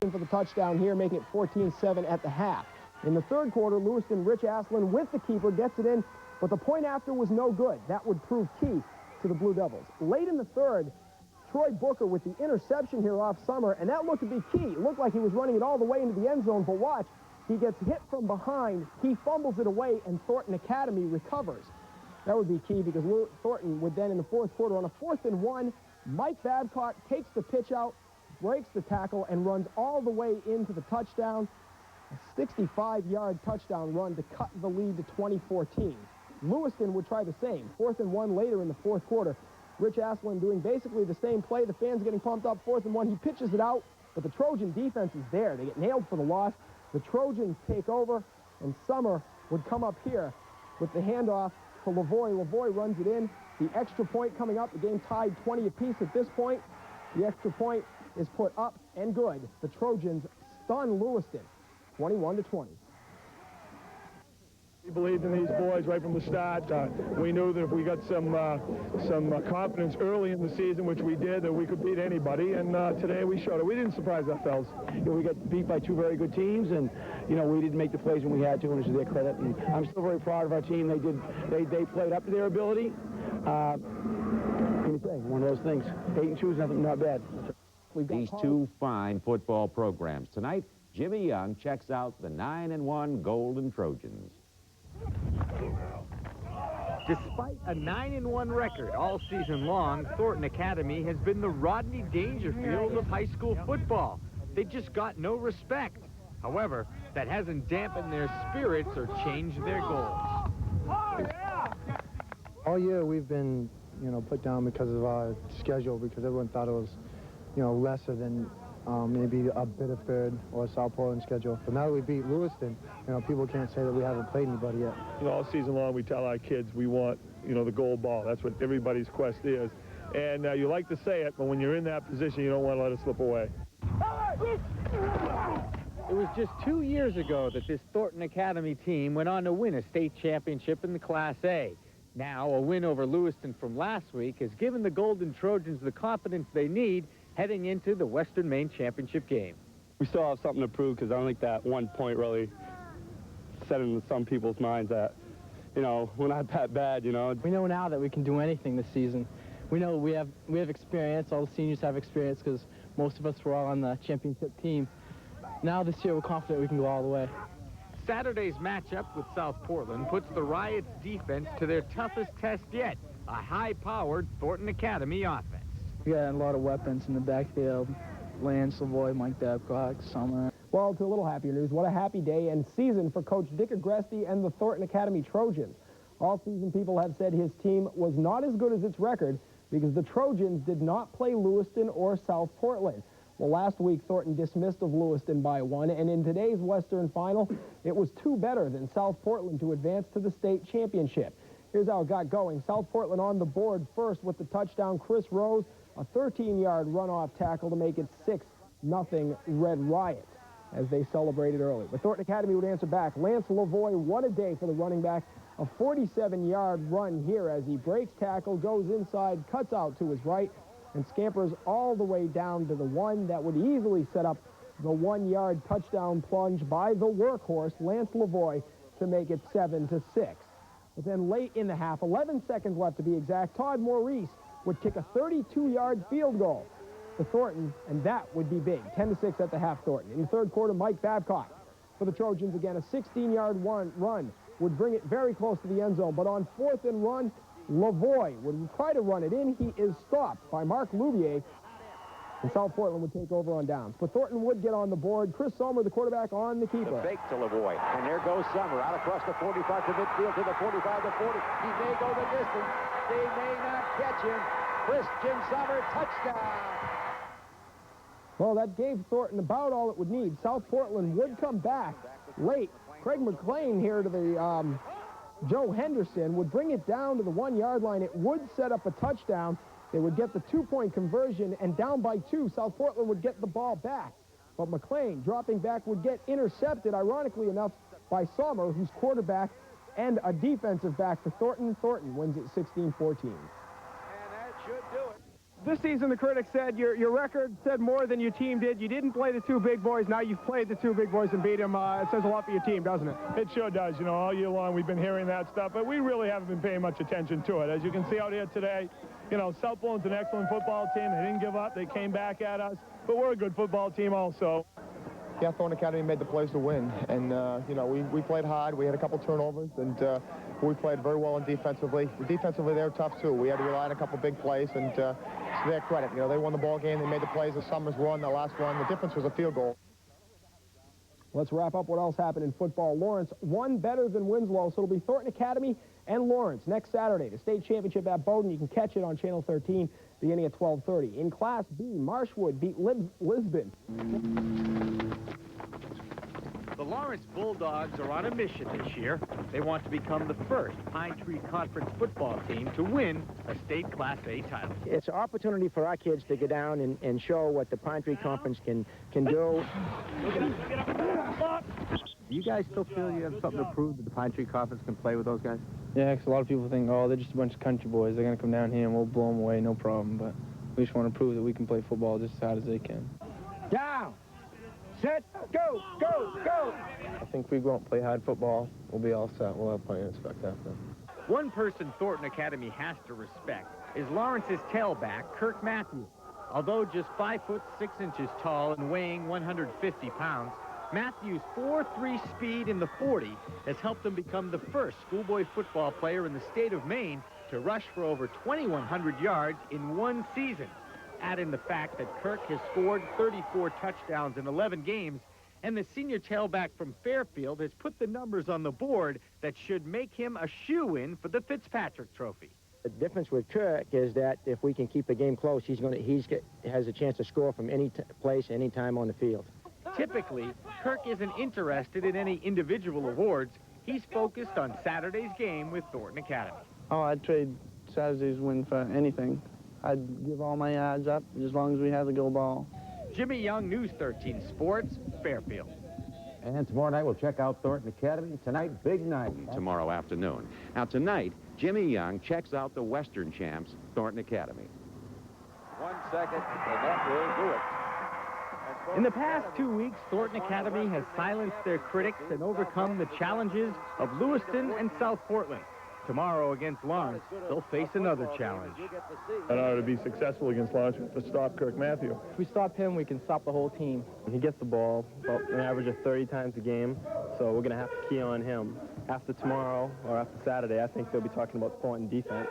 for the touchdown here, making it 14-7 at the half. In the third quarter, Lewiston, Rich Aslan with the keeper gets it in, but the point after was no good. That would prove key to the Blue Devils. Late in the third, Troy Booker with the interception here off Summer, and that looked to be key. It looked like he was running it all the way into the end zone, but watch, he gets hit from behind, he fumbles it away, and Thornton Academy recovers. That would be key because Thornton would then, in the fourth quarter, on a 4th and 1, Mike Babcock takes the pitch out, breaks the tackle, and runs all the way into the touchdown. A 65-yard touchdown run to cut the lead to 2014. Lewiston would try the same. 4th and 1 later in the fourth quarter. Rich Aslan doing basically the same play. The fans getting pumped up. 4th and 1. He pitches it out, but the Trojan defense is there. They get nailed for the loss. The Trojans take over, and Summer would come up here with the handoff to Lavoie. Lavoie runs it in. The extra point coming up. The game tied 20 apiece at this point. The extra point is put up and good. The Trojans stun Lewiston, 21-20. We believed in these boys right from the start. We knew that if we got some confidence early in the season, which we did, that we could beat anybody. And today we showed it. We didn't surprise ourselves. You know, we got beat by 2 very good teams, and you know we didn't make the plays when we had to, and it's to their credit. And I'm still very proud of our team. They played up to their ability. What can you say? One of those things. 8-2 is nothing, not bad. These two fine football programs. Tonight, Jimmy Young checks out the 9-1 Golden Trojans. Despite a 9-1 record all season long, Thornton Academy has been the Rodney Dangerfield of high school football. They just got no respect. However, that hasn't dampened their spirits or changed their goals. All year we've been, put down because of our schedule, because everyone thought it was, lesser than maybe a Biddeford or South Portland schedule. But now that we beat Lewiston, people can't say that we haven't played anybody yet. All season long we tell our kids we want, the gold ball. That's what everybody's quest is. And you like to say it, but when you're in that position, you don't want to let it slip away. It was just 2 years ago that this Thornton Academy team went on to win a state championship in the Class A. Now, a win over Lewiston from last week has given the Golden Trojans the confidence they need heading into the Western Maine Championship game. We still have something to prove, because I don't think that 1 point really set into some people's minds that, we're not that bad, We know now that we can do anything this season. We know we have experience. All the seniors have experience because most of us were all on the championship team. Now this year we're confident we can go all the way. Saturday's matchup with South Portland puts the Riots' defense to their toughest test yet, a high-powered Thornton Academy offense. We got a lot of weapons in the backfield. Lance, Lavoie, Mike Babcock, Summer. Well, to a little happier news, what a happy day and season for Coach Dick Agresti and the Thornton Academy Trojans. All season people have said his team was not as good as its record because the Trojans did not play Lewiston or South Portland. Well, last week, Thornton dismissed of Lewiston by 1, and in today's Western Final, it was 2 better than South Portland to advance to the state championship. Here's how it got going. South Portland on the board first with the touchdown. Chris Rose, a 13-yard runoff tackle to make it 6-0 Red Riot as they celebrated early. But Thornton Academy would answer back. Lance Lavoie, what a day for the running back. A 47-yard run here as he breaks tackle, goes inside, cuts out to his right, and scampers all the way down to the 1. That would easily set up the 1-yard touchdown plunge by the workhorse, Lance Lavoie, to make it 7-6. But then late in the half, 11 seconds left to be exact, Todd Maurice would kick a 32-yard field goal to Thornton, and that would be big. 10-6 at the half, Thornton. In the third quarter, Mike Babcock for the Trojans again. A 16-yard run would bring it very close to the end zone, but on 4th and run, Lavoie would try to run it in. He is stopped by Mark Louvier, and South Portland would take over on downs. But Thornton would get on the board. Chris Sommer, the quarterback, on the keeper. The fake to Lavoie, and there goes Sommer out across the 45 to midfield to the 45 to 40. He may go the distance. They may not catch him. Christian Sommer, touchdown. Well, that gave Thornton about all it would need. South Portland would come back late. Craig McLean here to the Joe Henderson would bring it down to the 1-yard line. It would set up a touchdown. They would get the 2-point conversion, and down by 2, South Portland would get the ball back. But McLean, dropping back, would get intercepted, ironically enough, by Sommer, who's quarterback and a defensive back for Thornton. Thornton wins it 16-14. And that should do it. This season, the critics said your record said more than your team did. You didn't play the two big boys. Now you've played the two big boys and beat them. It says a lot for your team, doesn't it? It sure does. You know, all year long we've been hearing that stuff, but we really haven't been paying much attention to it. As you can see out here today, you know, South Florida's an excellent football team. They didn't give up. They came back at us, but we're a good football team also. Yeah, Thornton Academy made the plays to win, and you know, we played hard. We had a couple turnovers, and we played very well defensively. Defensively, they were tough too. We had to rely on a couple big plays, and to their credit, you know, they won the ball game. They made the plays. The Summers won the last one. The difference was a field goal. Let's wrap up what else happened in football. Lawrence won better than Winslow, so it'll be Thornton Academy and Lawrence next Saturday. The state championship at Bowdoin. You can catch it on Channel 13 beginning at 12:30. In Class B, Marshwood beat Lisbon. The Lawrence Bulldogs are on a mission this year. They want to become the first Pine Tree Conference football team to win a state Class A title. It's an opportunity for our kids to go down and show what the Pine Tree Conference can do. Do you guys still feel you have something to prove that the Pine Tree Conference can play with those guys? Yeah, because a lot of people think, oh, they're just a bunch of country boys. They're going to come down here and we'll blow them away, no problem. But we just want to prove that we can play football just as hard as they can. Down, set, go, go, go! I think if we go out and play hard football, we'll be all set. We'll have plenty of respect after. One person Thornton Academy has to respect is Lawrence's tailback, Kirk Matthews. Although just 5 foot 6 inches tall and weighing 150 pounds, Matthews' 4.3 speed in the 40 has helped him become the first schoolboy football player in the state of Maine to rush for over 2,100 yards in one season. Add in the fact that Kirk has scored 34 touchdowns in 11 games, and the senior tailback from Fairfield has put the numbers on the board that should make him a shoo-in for the Fitzpatrick Trophy. The difference with Kirk is that if we can keep the game close, he has a chance to score from any place, any time on the field. Typically, Kirk isn't interested in any individual awards. He's focused on Saturday's game with Thornton Academy. Oh, I'd trade Saturday's win for anything. I'd give all my odds up as long as we have the go ball. Jimmy Young, News 13 Sports, Fairfield. And tomorrow night we'll check out Thornton Academy. Tonight, big night. Tomorrow afternoon. Now tonight, Jimmy Young checks out the Western champs, Thornton Academy. 1 second, and that will do it. In the past 2 weeks, Thornton Academy has silenced their critics and overcome the challenges of Lewiston and South Portland. Tomorrow against Lawrence, they'll face another challenge. In order to be successful against Lawrence, we have to stop Kirk Matthew. If we stop him, we can stop the whole team. He gets the ball about an average of 30 times a game, so we're going to have to key on him. After tomorrow, or after Saturday, I think they'll be talking about Thornton defense,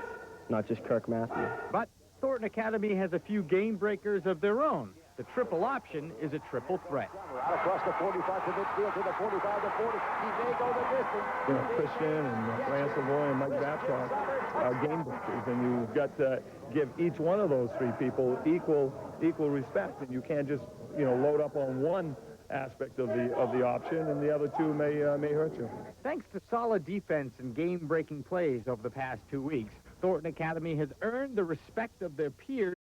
not just Kirk Matthew. But Thornton Academy has a few game breakers of their own. The triple option is a triple threat. Out across the 45 to midfield to the 45 to 40. He may go the distance. You know, Christian and Lance Lavoie and Mike Babcock are game breakers, and you've got to give each one of those three people equal respect, and you can't just, you know, load up on one aspect of the option, and the other two may hurt you. Thanks to solid defense and game-breaking plays over the past 2 weeks, Thornton Academy has earned the respect of their peers.